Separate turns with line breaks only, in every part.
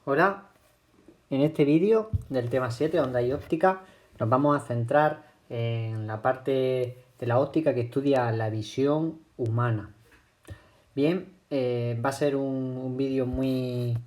Hola, en este vídeo del tema 7, onda y óptica, nos vamos a centrar en la parte de la óptica que estudia la visión humana. Bien, va a ser un vídeo muy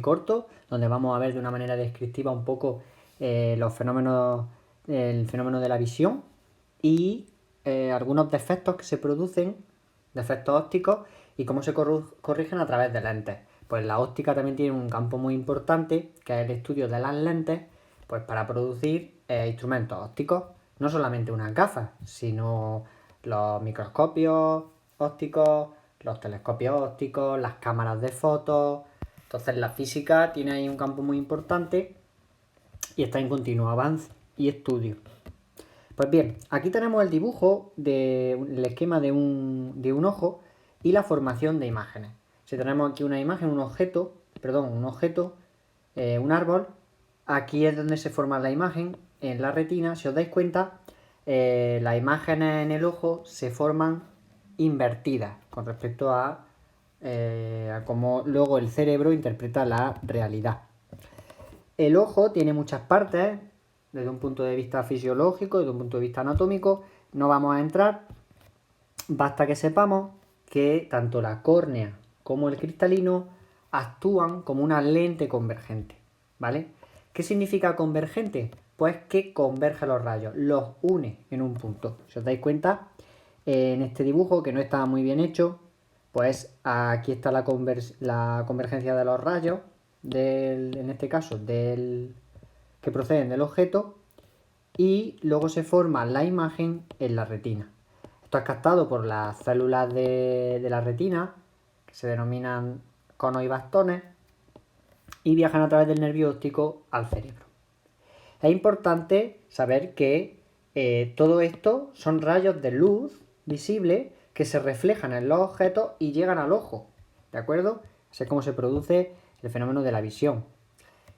corto, donde vamos a ver de una manera descriptiva un poco el fenómeno de la visión y algunos defectos que se producen, defectos ópticos, y cómo se corrigen a través de lentes. Pues la óptica también tiene un campo muy importante, que es el estudio de las lentes, pues para producir instrumentos ópticos, no solamente unas gafas, sino los microscopios ópticos, los telescopios ópticos, las cámaras de fotos. Entonces la física tiene ahí un campo muy importante y está en continuo avance y estudio. Pues bien, aquí tenemos el dibujo del esquema de un ojo y la formación de imágenes. Si tenemos aquí una imagen, un objeto, un árbol, aquí es donde se forma la imagen, en la retina. Si os dais cuenta, las imágenes en el ojo se forman invertidas con respecto a cómo luego el cerebro interpreta la realidad. El ojo tiene muchas partes, desde un punto de vista fisiológico, desde un punto de vista anatómico. No vamos a entrar, basta que sepamos que tanto la córnea como el cristalino actúan como una lente convergente, ¿vale? ¿Qué significa convergente? Pues que converge los rayos, los une en un punto. Si os dais cuenta, en este dibujo, que no está muy bien hecho, pues aquí está la convergencia de los rayos, en este caso, que proceden del objeto, y luego se forma la imagen en la retina. Esto es captado por las células de la retina, que se denominan conos y bastones, y viajan a través del nervio óptico al cerebro. Es importante saber que todo esto son rayos de luz visibles que se reflejan en los objetos y llegan al ojo, ¿de acuerdo? Así es como se produce el fenómeno de la visión.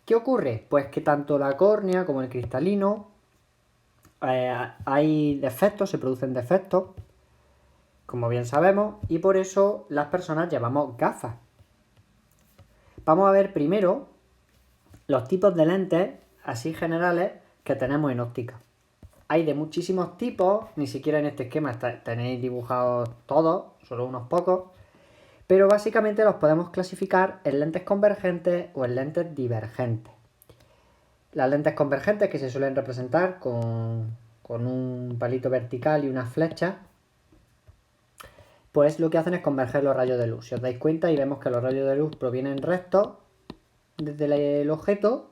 ¿Qué ocurre? Pues que tanto la córnea como el cristalino hay defectos, se producen defectos, como bien sabemos, y por eso las personas llevamos gafas. Vamos a ver primero los tipos de lentes así generales que tenemos en óptica. Hay de muchísimos tipos, ni siquiera en este esquema tenéis dibujados todos, solo unos pocos, pero básicamente los podemos clasificar en lentes convergentes o en lentes divergentes. Las lentes convergentes, que se suelen representar con un palito vertical y una flecha, pues lo que hacen es converger los rayos de luz. Si os dais cuenta, y vemos que los rayos de luz provienen rectos desde el objeto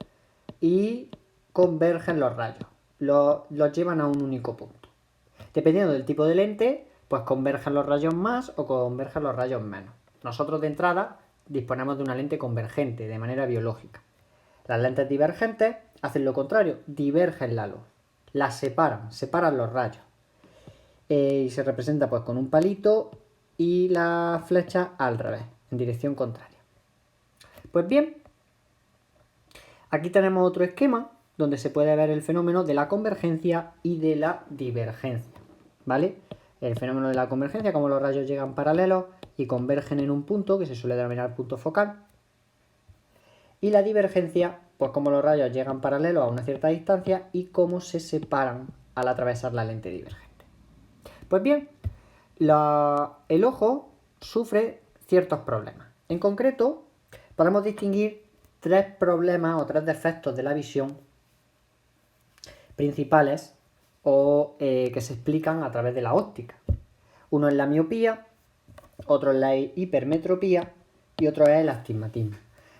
y convergen los rayos. Los llevan a un único punto. Dependiendo del tipo de lente, pues convergen los rayos más o convergen los rayos menos. Nosotros de entrada disponemos de una lente convergente de manera biológica. Las lentes divergentes hacen lo contrario, divergen la luz, las separan los rayos. Y se representa pues con un palito y la flecha al revés, en dirección contraria. Pues bien, aquí tenemos otro esquema donde se puede ver el fenómeno de la convergencia y de la divergencia, ¿vale? El fenómeno de la convergencia, como los rayos llegan paralelos y convergen en un punto que se suele denominar punto focal. Y la divergencia, pues como los rayos llegan paralelos a una cierta distancia y cómo se separan al atravesar la lente divergente. Pues bien, el ojo sufre ciertos problemas. En concreto, podemos distinguir tres problemas o tres defectos de la visión principales o que se explican a través de la óptica. Uno es la miopía, otro es la hipermetropía y otro es el astigmatismo.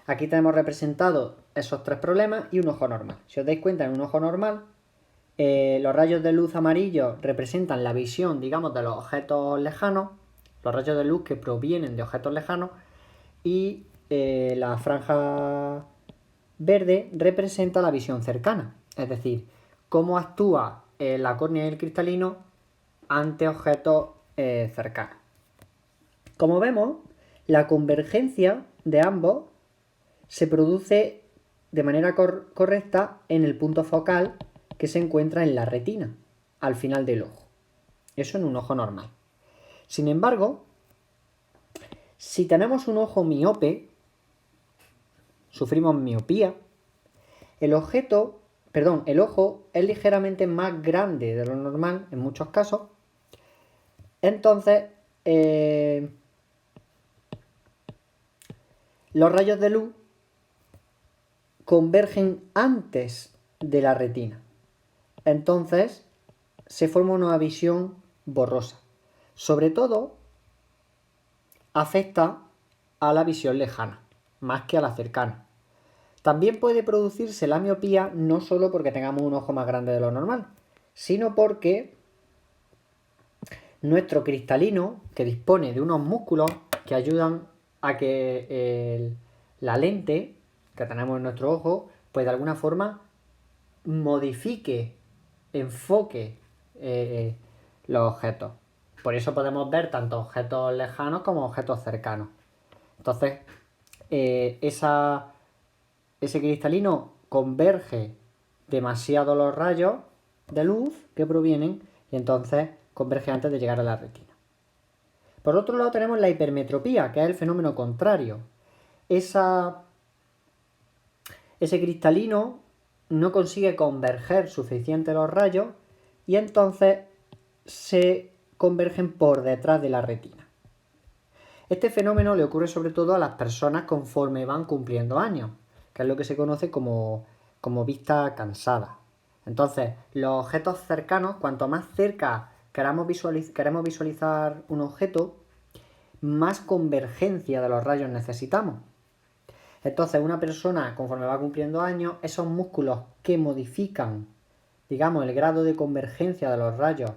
Aquí tenemos representados esos tres problemas y un ojo normal. Si os dais cuenta, en un ojo normal, los rayos de luz amarillos representan la visión, digamos, de los objetos lejanos, los rayos de luz que provienen de objetos lejanos, y la franja verde representa la visión cercana, es decir, cómo actúa la córnea y el cristalino ante objetos cercanos. Como vemos, la convergencia de ambos se produce de manera correcta en el punto focal que se encuentra en la retina, al final del ojo. Eso en un ojo normal. Sin embargo, si tenemos un ojo miope, sufrimos miopía. El ojo es ligeramente más grande de lo normal en muchos casos. Entonces, los rayos de luz convergen antes de la retina. Entonces, se forma una visión borrosa. Sobre todo, afecta a la visión lejana, más que a la cercana. También puede producirse la miopía no solo porque tengamos un ojo más grande de lo normal, sino porque nuestro cristalino, que dispone de unos músculos que ayudan a que la lente que tenemos en nuestro ojo, pues de alguna forma modifique, enfoque los objetos. Por eso podemos ver tanto objetos lejanos como objetos cercanos. Entonces, ese cristalino converge demasiado los rayos de luz que provienen y entonces converge antes de llegar a la retina. Por otro lado tenemos la hipermetropía, que es el fenómeno contrario. Ese cristalino no consigue converger suficiente los rayos y entonces se convergen por detrás de la retina. Este fenómeno le ocurre sobre todo a las personas conforme van cumpliendo años, que es lo que se conoce como vista cansada. Entonces, los objetos cercanos, cuanto más cerca queremos visualizar un objeto, más convergencia de los rayos necesitamos. Entonces, una persona, conforme va cumpliendo años, esos músculos que modifican, digamos, el grado de convergencia de los rayos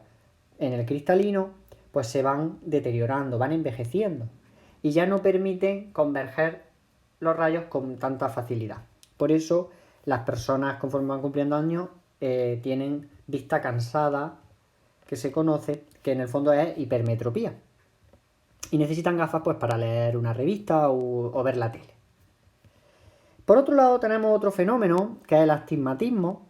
en el cristalino, pues se van deteriorando, van envejeciendo y ya no permiten converger los rayos con tanta facilidad. Por eso, las personas, conforme van cumpliendo años, tienen vista cansada, que se conoce, que en el fondo es hipermetropía. Y necesitan gafas pues para leer una revista o ver la tele. Por otro lado tenemos otro fenómeno, que es el astigmatismo,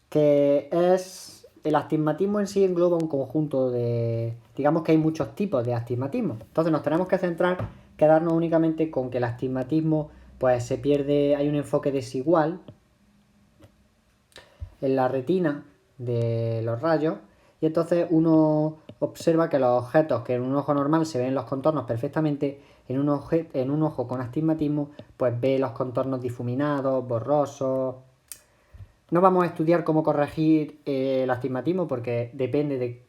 que es... El astigmatismo en sí engloba un conjunto de... Digamos que hay muchos tipos de astigmatismo. Entonces nos tenemos que centrar, quedarnos únicamente con que el astigmatismo pues se pierde, hay un enfoque desigual en la retina de los rayos y entonces uno observa que los objetos que en un ojo normal se ven los contornos perfectamente, en un ojo con astigmatismo pues ve los contornos difuminados, borrosos. No vamos a estudiar cómo corregir el astigmatismo porque depende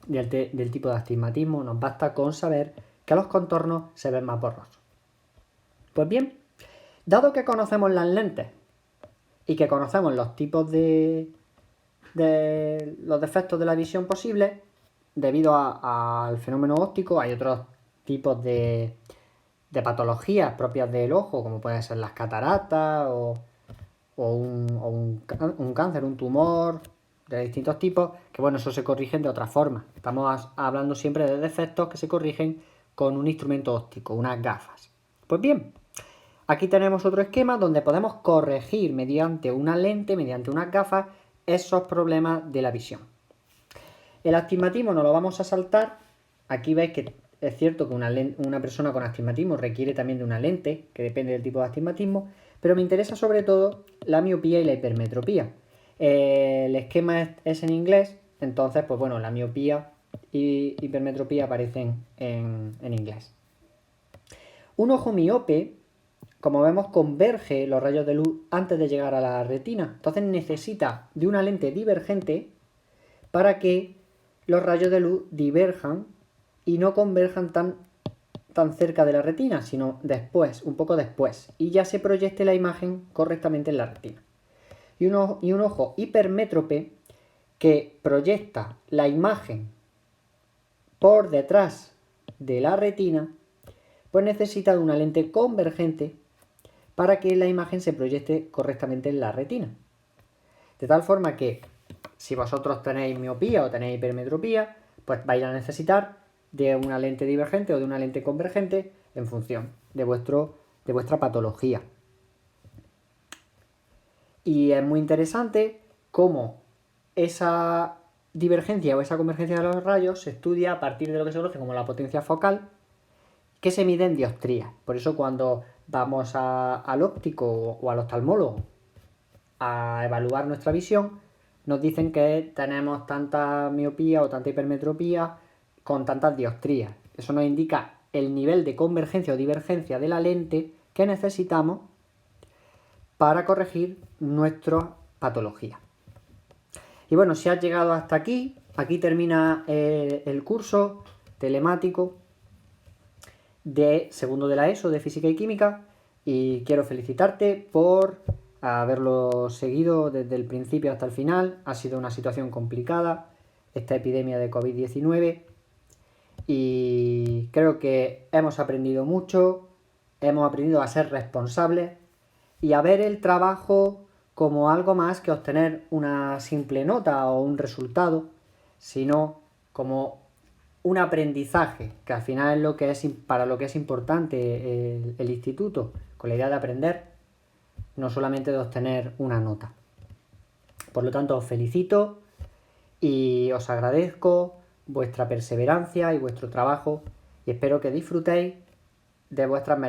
del tipo de astigmatismo. Nos basta con saber que los contornos se ven más borrosos. Pues bien, dado que conocemos las lentes y que conocemos los tipos de los defectos de la visión posibles, debido al fenómeno óptico hay otros tipos de patologías propias del ojo, como pueden ser las cataratas o un cáncer, un tumor de distintos tipos, que bueno, eso se corrigen de otra forma. Estamos hablando siempre de defectos que se corrigen con un instrumento óptico, unas gafas. Pues bien, aquí tenemos otro esquema donde podemos corregir mediante una lente, mediante unas gafas, esos problemas de la visión. El astigmatismo no lo vamos a saltar. Aquí veis que es cierto que una persona con astigmatismo requiere también de una lente, que depende del tipo de astigmatismo, pero me interesa sobre todo la miopía y la hipermetropía. El esquema es en inglés, entonces, pues bueno, la miopía y hipermetropía aparecen en inglés. Un ojo miope, como vemos, converge los rayos de luz antes de llegar a la retina. Entonces necesita de una lente divergente para que los rayos de luz diverjan y no converjan tan cerca de la retina, sino después, un poco después, y ya se proyecte la imagen correctamente en la retina. Y un ojo hipermétrope que proyecta la imagen por detrás de la retina, pues necesita de una lente convergente para que la imagen se proyecte correctamente en la retina. De tal forma que si vosotros tenéis miopía o tenéis hipermetropía, pues vais a necesitar de una lente divergente o de una lente convergente en función de vuestra patología. Y es muy interesante cómo esa divergencia o esa convergencia de los rayos se estudia a partir de lo que se conoce como la potencia focal, que se mide en dioptrías. Por eso cuando vamos al óptico o al oftalmólogo a evaluar nuestra visión, nos dicen que tenemos tanta miopía o tanta hipermetropía con tantas dioptrías. Eso nos indica el nivel de convergencia o divergencia de la lente que necesitamos para corregir nuestra patología. Y bueno, si has llegado hasta aquí, aquí termina el curso telemático de segundo de la ESO de Física y Química, y quiero felicitarte por haberlo seguido desde el principio hasta el final. Ha sido una situación complicada, esta epidemia de COVID-19, y creo que hemos aprendido mucho, hemos aprendido a ser responsables y a ver el trabajo como algo más que obtener una simple nota o un resultado, sino como un aprendizaje, que al final es lo que es para lo que es importante el instituto, con la idea de aprender, no solamente de obtener una nota. Por lo tanto, os felicito y os agradezco vuestra perseverancia y vuestro trabajo, y espero que disfrutéis de vuestras